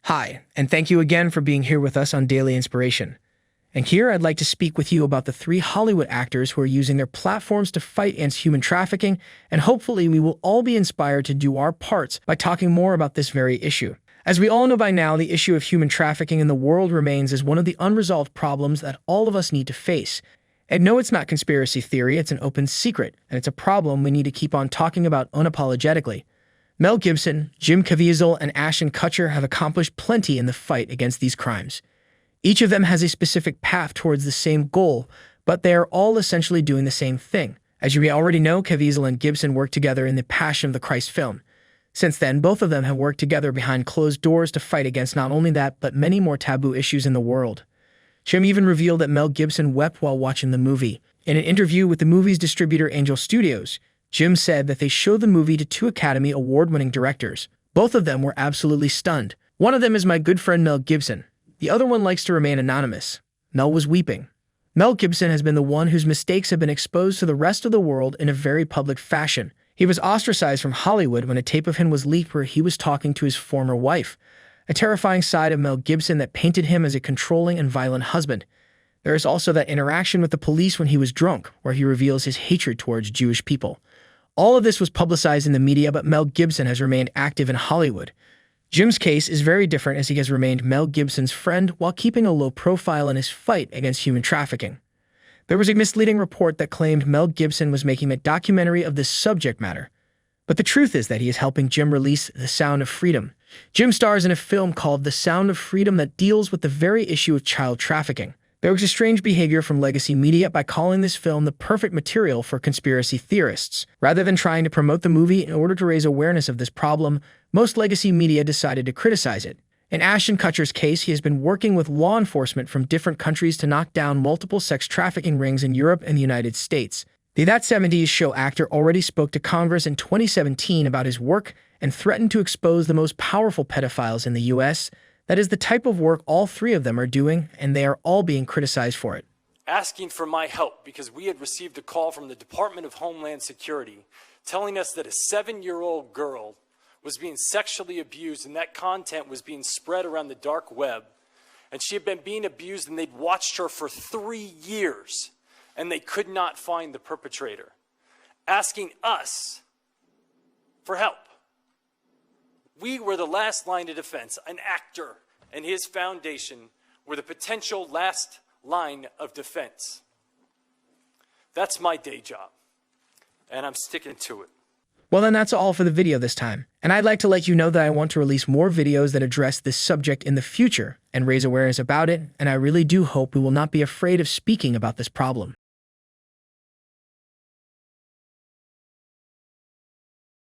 Hi, and thank you again for being here with us on Daily Inspiration. And here I'd like to speak with you about the three Hollywood actors who are using their platforms to fight against human trafficking, and hopefully we will all be inspired to do our parts by talking more about this very issue. As we all know by now, the issue of human trafficking in the world remains as one of the unresolved problems that all of us need to face. And no, it's not conspiracy theory, it's an open secret, and it's a problem we need to keep on talking about unapologetically. Mel Gibson, Jim Caviezel, and Ashton Kutcher have accomplished plenty in the fight against these crimes. Each of them has a specific path towards the same goal, but they are all essentially doing the same thing. As you may already know, Caviezel and Gibson worked together in the Passion of the Christ film. Since then, both of them have worked together behind closed doors to fight against not only that, but many more taboo issues in the world. Jim even revealed that Mel Gibson wept while watching the movie. In an interview with the movie's distributor Angel Studios, Jim said that they showed the movie to two Academy Award-winning directors. Both of them were absolutely stunned. One of them is my good friend Mel Gibson. The other one likes to remain anonymous. Mel was weeping. Mel Gibson has been the one whose mistakes have been exposed to the rest of the world in a very public fashion. He was ostracized from Hollywood when a tape of him was leaked where he was talking to his former wife, a terrifying side of Mel Gibson that painted him as a controlling and violent husband. There is also that interaction with the police when he was drunk, where he reveals his hatred towards Jewish people. All of this was publicized in the media, but Mel Gibson has remained active in Hollywood. Jim's case is very different as he has remained Mel Gibson's friend while keeping a low profile in his fight against human trafficking. There was a misleading report that claimed Mel Gibson was making a documentary of this subject matter. But the truth is that he is helping Jim release The Sound of Freedom. Jim stars in a film called The Sound of Freedom that deals with the very issue of child trafficking. There was a strange behavior from legacy media by calling this film the perfect material for conspiracy theorists. Rather than trying to promote the movie in order to raise awareness of this problem, most legacy media decided to criticize it. In Ashton Kutcher's case, he has been working with law enforcement from different countries to knock down multiple sex trafficking rings in Europe and the United States. The That 70s Show actor already spoke to Congress in 2017 about his work and threatened to expose the most powerful pedophiles in the U.S. That is the type of work all three of them are doing, and they are all being criticized for it. Asking for my help because we had received a call from the Department of Homeland Security telling us that a 7-year-old girl was being sexually abused, and that content was being spread around the dark web. And she had been being abused, and they'd watched her for 3 years, and they could not find the perpetrator. Asking us for help. We were the last line of defense. An actor and his foundation were the potential last line of defense. That's my day job, and I'm sticking to it. Well, then that's all for the video this time. And I'd like to let you know that I want to release more videos that address this subject in the future and raise awareness about it, and I really do hope we will not be afraid of speaking about this problem.